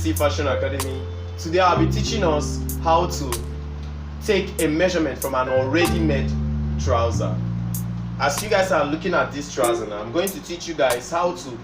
BBC Fashion Academy. Today I'll be teaching us how to take a measurement from an already made trouser. As you guys are looking at this trouser now, I'm going to teach you guys how to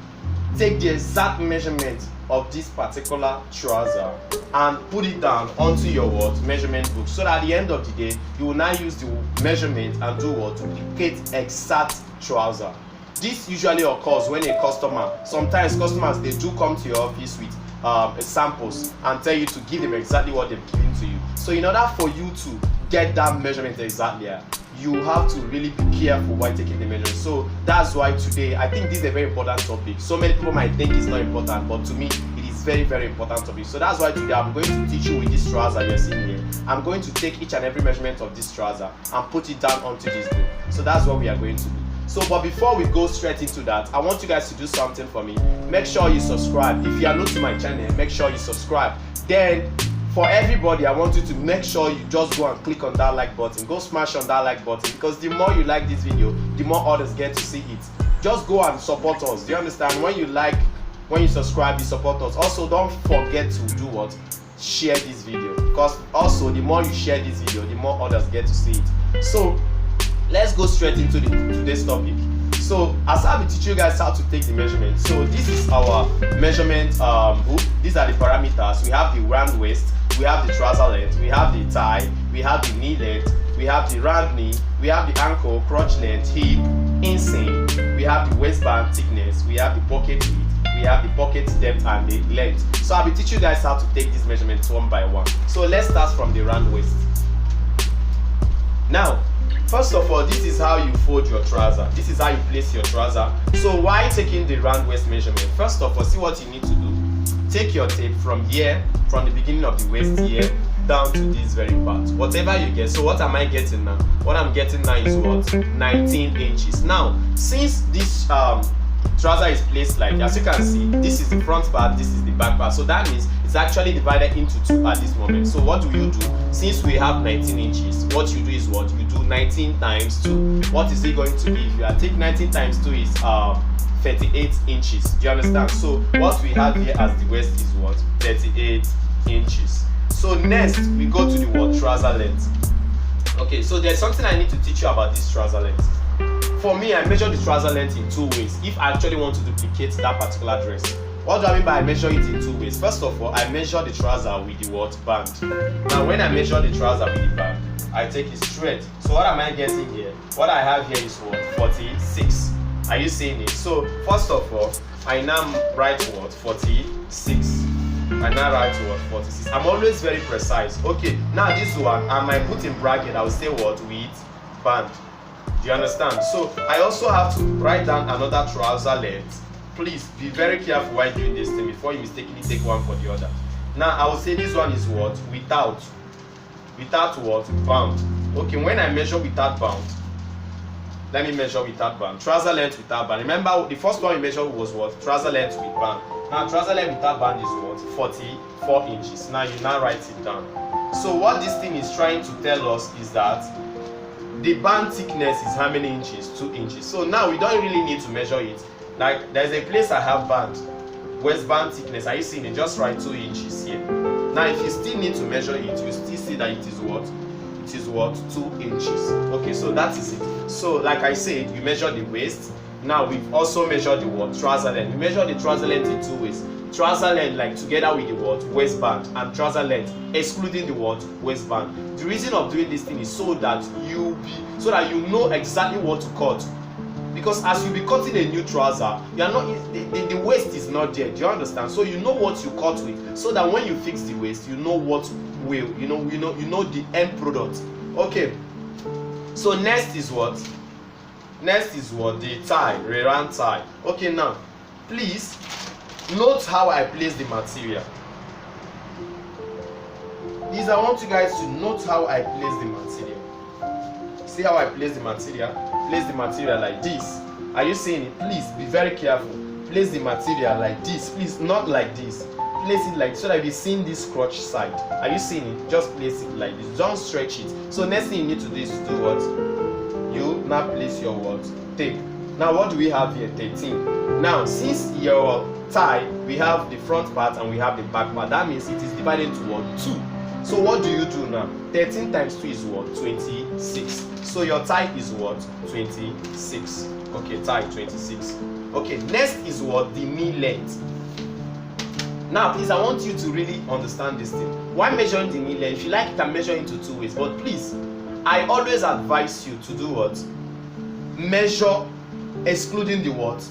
take the exact measurement of this particular trouser and put it down onto your measurement book, so that at the end of the day you will now use the measurement and do duplicate exact trouser. This usually occurs when a customer, sometimes customers, they do come to your office with samples and tell you to give them exactly what they've given to you. So in order for you to get that measurement exactly, you have to really be careful while taking the measurement. So that's why today I think this is a very important topic. So many people might think it's not important, but to me it is very, very important topic. So that's why today I'm going to teach you with this trouser you're seeing here. I'm going to take each and every measurement of this trouser and put it down onto this book. So that's what we are going to do. So, but before we go straight into that, I want you guys to do something for me. Make sure you subscribe. If you are new to my channel, make sure you subscribe. Then, for everybody, I want you to make sure you just go and click on that like button. Go smash on that like button, because the more you like this video, the more others get to see it. Just go and support us. Do you understand? When you like, when you subscribe, you support us. Also, don't forget to do share this video, because also the more you share this video, the more others get to see it. So let's go straight into today's topic. So as I'll be teaching you guys how to take the measurement. So this is our measurement book. These are the parameters. We have the round waist, we have the trouser length, we have the thigh, we have the knee length, we have the round knee, we have the ankle, crotch length, hip, inseam, we have the waistband thickness, we have the pocket width, we have the pocket depth and the length. So I'll be teaching you guys how to take these measurements one by one. So let's start from the round waist. Now, first of all, this is how you fold your trouser. This is how you place your trouser. So while taking the round waist measurement, first of all, see what you need to do. Take your tape from here, from the beginning of the waist here, down to this very part. Whatever you get. So what am I getting now? What I'm getting now is 19 inches. Now, since this trouser is placed like, as you can see, this is the front part, this is the back part. So that means it's actually divided into two at this moment. So what do you do? Since we have 19 inches, what you do is you do 19 times 2. What is it going to be? If you take 19 times 2 is 38 inches. Do you understand? So what we have here as the waist is 38 inches. So next we go to the trouser length. Okay, so there's something I need to teach you about this trouser length. For me, I measure the trouser length in 2 ways if I actually want to duplicate that particular dress. What do I mean by I measure it in 2 ways? First of all, I measure the trouser with the band. Now when I measure the trouser with the band, I take it straight. So what am I getting here? What I have here is 46. Are you seeing it? So first of all, I now write 46. I now write 46. I'm always very precise. Okay, now this one, I might put in bracket, I will say with band. Do you understand? So I also have to write down another trouser length. Please be very careful while doing this thing before you mistakenly take one for the other. Now I will say this one is without bound. Okay, when I measure without bound, let me measure without band. Trouser length without band. Remember, the first one we measured was trouser length with band. Now trouser length without band is 44 inches. Now you now write it down. So what this thing is trying to tell us is that the band thickness is how many inches? 2 inches. So now we don't really need to measure it. Like there's a place I have band, waistband thickness. Are you seeing it? Just write 2 inches here. Now if you still need to measure it, you still see that it is It is 2 inches. Okay, so that is it. So like I said, you measure the waist. Now we've also measured the trouser length. We measure the trouser length in 2 ways. Trouser length like together with the waistband, and trouser length excluding the waistband. The reason of doing this thing is so that you know exactly what to cut. Because as you be cutting a new trouser, you are not the waist is not there. Do you understand? So you know what you cut with, so that when you fix the waist, you know what will you know the end product. Okay. So next is the thigh, rear round thigh. Okay, now please note how I place the material. Please, I want you guys to note how I place the material. See how I place the material? Place the material like this. Are you seeing it? Please be very careful. Place the material like this. Please, not like this. Place it like so that you're seeing this crotch side. Are you seeing it? Just place it like this. Don't stretch it. So next thing you need to do is to do what? You now place your tape. Now what do we have here? 13. Now since your thigh, we we have the front part and we have the back part. That means it is divided into what? 2. So what do you do now? 13 times 2 is what? 26. So your thigh is what? 26. Okay, thigh 26. Okay, next is what? The knee length. Now please, I want you to really understand this thing. Why measuring the knee length? If you like, you can measure into 2 ways, but please, I always advise you to do what? Measure excluding the what?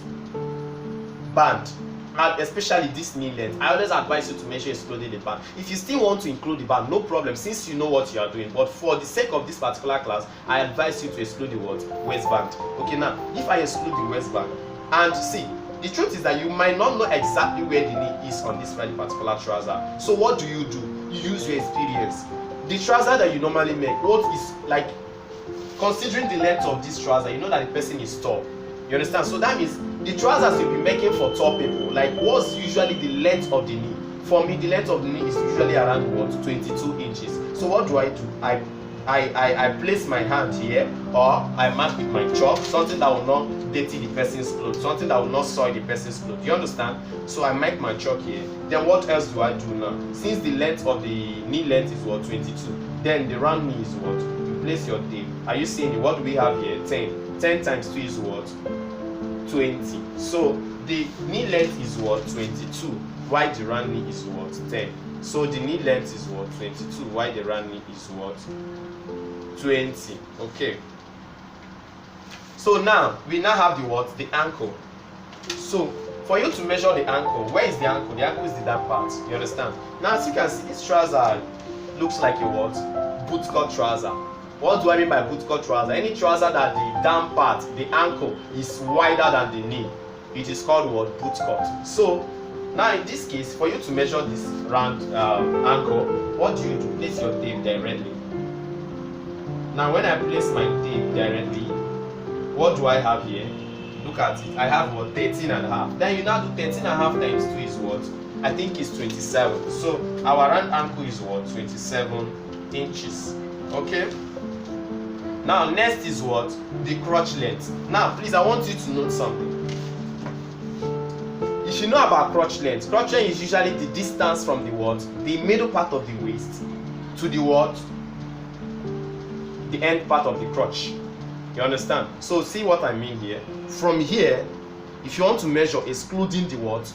Band. And especially this knee length. I always advise you to measure excluding the band. If you still want to include the band, no problem, since you know what you are doing. But for the sake of this particular class, I advise you to exclude the what? Waistband. Okay, now if I exclude the waistband, and see, the truth is that you might not know exactly where the knee is on this very particular trouser. So what do? You use your experience. The trouser that you normally make, what is like, considering the length of this trouser, you know that the person is tall. You understand? So that means the trousers you'll be making for tall people, like what's usually the length of the knee? For me, the length of the knee is usually around what? 22 inches. So what do? I place my hand here, or I mark with my chalk, something that will not dirty the person's clothes, something that will not soil the person's clothes. You understand? So I mark my chalk here. Then what else do I do now? Since the length of the knee length is what? 22. Then the round knee is what? You place your tape. Are you seeing it? What do we have here? 10. 10 times 2 is what? 20. So the knee length is what? 22. While the round knee is what? 10. So the knee length is what? 22. While the round knee is what? 20. Okay. So now we now have the what? The ankle. So for you to measure the ankle, where is the ankle? The ankle is the dark part. You understand? Now as you can see, this trouser looks like a what? Boot cut trouser. What do I mean by boot cut trouser? Any trouser that the down part, the ankle, is wider than the knee, it is called what? Boot cut. So now in this case, for you to measure this round ankle, what do? Place your tape directly. Now when I place my tape directly, what do I have here? Look at it. I have what? 13.5. Then you now do 13.5 times 2 is what? I think it's 27. So our round ankle is what? 27 inches. Okay. Now next is what? The crotch length. Now please, I want you to note something. If you know about crotch length is usually the distance from the what? The middle part of the waist to the what? The end part of the crotch. You understand? So see what I mean here. From here, if you want to measure excluding the what?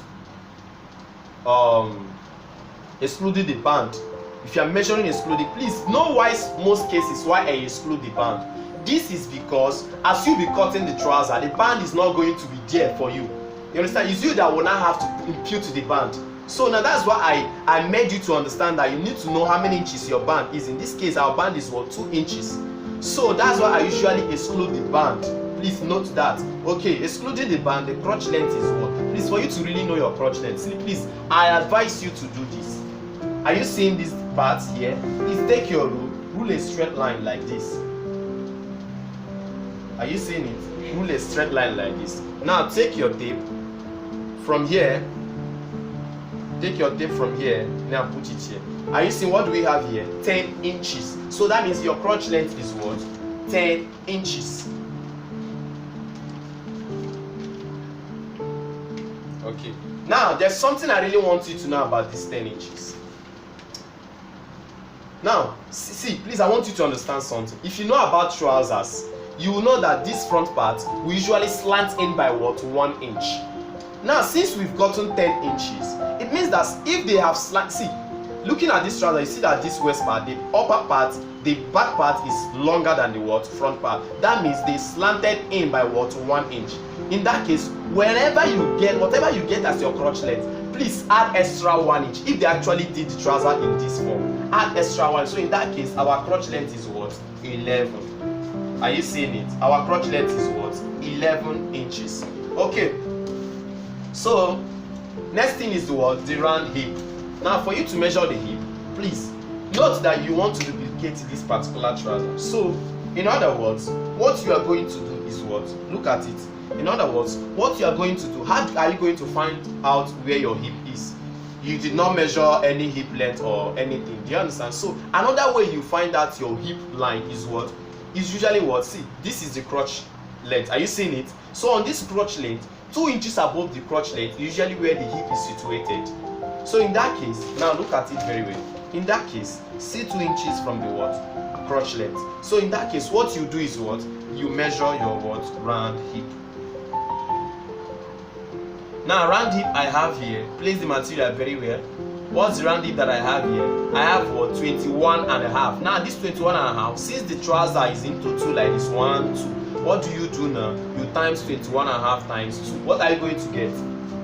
Excluding the band. If you are measuring excluding, please know why most cases why I exclude the band. This is because as you be cutting the trouser, the band is not going to be there for you. You understand? It's you that will not have to impute the band. So now that's why I made you to understand that you need to know how many inches your band is. In this case, our band is what? 2 inches. So that's why I usually exclude the band. Please note that. Okay, excluding the band, the crotch length is what? Please, for you to really know your crotch length, please, I advise you to do this. Are you seeing these parts here? Please take your rule a straight line like this. Are you seeing it? Rule a straight line like this. Now take your tape from here. Take your tape from here. Now put it here. Are you seeing what do we have here? 10 inches. So that means your crotch length is what? 10 inches. Okay. Now there's something I really want you to know about this 10 inches. Now, see, please, I want you to understand something. If you know about trousers, you will know that this front part will usually slant in by what? 1 inch. Now, since we've gotten 10 inches, it means that if they have slant, see, looking at this trouser, you see that this waist part, the upper part, the back part is longer than the what? Front part. That means they slanted in by what? 1 inch. In that case, whatever you get as your crotch length, please add extra 1 inch. If they actually did the trouser in this form, add extra 1. So in that case, our crotch length is what? 11. Are you seeing it? Our crotch length is what? 11 inches. Okay. So next thing is the what? The round hip. Now for you to measure the hip, please note that you want to duplicate this particular trouser. So in other words, what you are going to do is what? Look at it. In other words, what you are going to do, how are you going to find out where your hip is? You did not measure any hip length or anything. Do you understand? So another way you find out your hip line is what? Is usually what? See, this is the crotch length. Are you seeing it? So on this crotch length, 2 inches above the crotch length, usually where the hip is situated. So in that case, now look at it very well. In that case, see 2 inches from the what? Crotch length. So in that case, what you do is what? You measure your what? Round hip. Now round hip I have here, place the material very well. What's the round hip that I have here? I have what? 21.5. Now this 21.5, since the trouser is into 2 like this, 1, 2. What do you do now? You times 21.5 times 2. What are you going to get?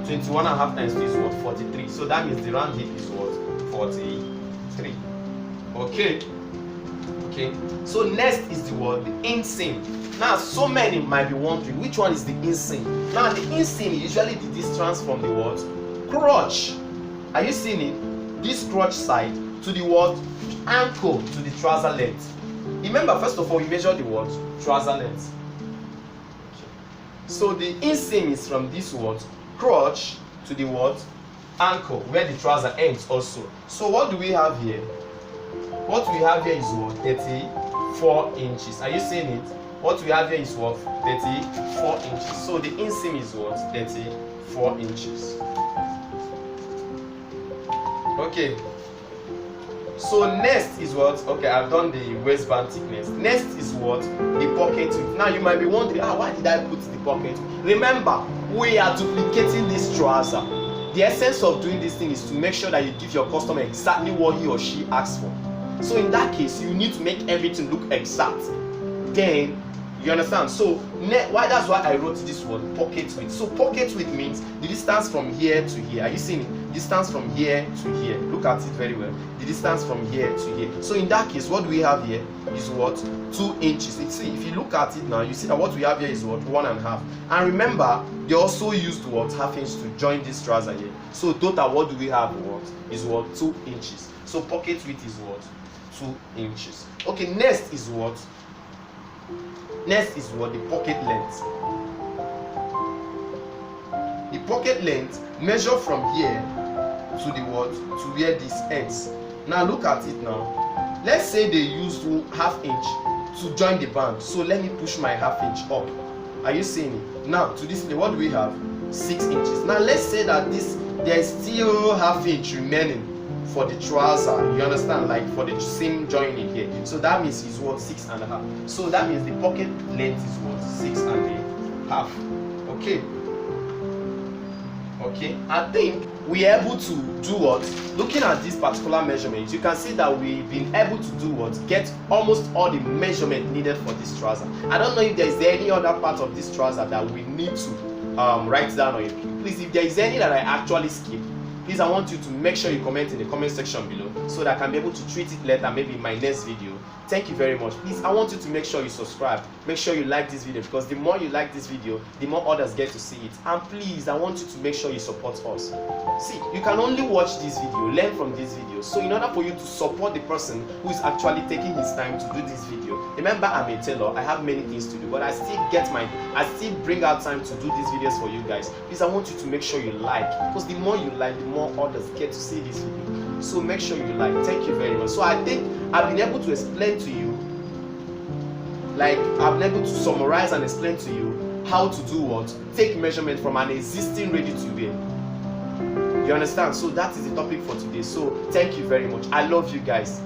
21.5 times 2 is what? 43. So that means the round hip is what? 43. Okay. Okay. So next is the what? The inseam. Now so many might be wondering which one is the inseam. Now the inseam is usually the distance from the what? Crotch. Are you seeing it? This crotch side to the what? Ankle to the trouser length. Remember, first of all, we measure the what? Trouser length. So the inseam is from this what? Crotch to the what? Ankle, where the trouser ends also. So what do we have here? What we have here is what? 34 inches. Are you seeing it? What we have here is what? 34 inches. So the inseam is what? 34 inches. Okay. So next is what? Okay, I've done the waistband thickness. Next is what? The pocket width. Now you might be wondering, why did I put the pocket width? Remember, we are duplicating this trouser. The essence of doing this thing is to make sure that you give your customer exactly what he or she asks for. So in that case, you need to make everything look exact. Then, you understand? So that's why I wrote this word, pocket width. So pocket width means the distance from here to here. Are you seeing it? Distance from here to here. Look at it very well. The distance from here to here. So in that case, what do we have here is what? 2 inches. See, if you look at it now, you see that what we have here is what? 1.5. And remember, they also used what? Half inch to join this trouser here. So total, what do we have? What is what? 2 inches. So pocket width is what? 2 inches. Okay, next is what? Next is what? The pocket length. The pocket length measure from here to the what? To where this ends. Now look at it now. Let's say they used half inch to join the band. So let me push my half inch up. Are you seeing it? Now to this, what do we have? 6 inches. Now let's say that there is still half inch remaining for the trouser. You understand? Like for the seam joining here. So that means it's what? 6.5. So that means the pocket length is what? 6.5. Okay. Okay, I think we are able to do what? Looking at this particular measurement, you can see that we've been able to do what? Get almost all the measurement needed for this trouser. I don't know if there is any other part of this trouser that we need to write down on it. Please, if there is any that I actually skip, please, I want you to make sure you comment in the comment section below so that I can be able to treat it later, maybe in my next video. Thank you very much. Please, I want you to make sure you subscribe. Make sure you like this video, because the more you like this video, the more others get to see it. And please, I want you to make sure you support us. See, you can only watch this video, learn from this video. So in order for you to support the person who is actually taking his time to do this video, remember, I'm a tailor, I have many things to do, but I still bring out time to do these videos for you guys. Please, I want you to make sure you like, because the more you like, the more others get to see this video. So make sure you like. Thank you very much. So I think I've been able to explain to you, like I've been able to summarize and explain to you how to do what? Take measurement from an existing ready to wear. You understand? So that is the topic for today. So thank you very much. I love you guys.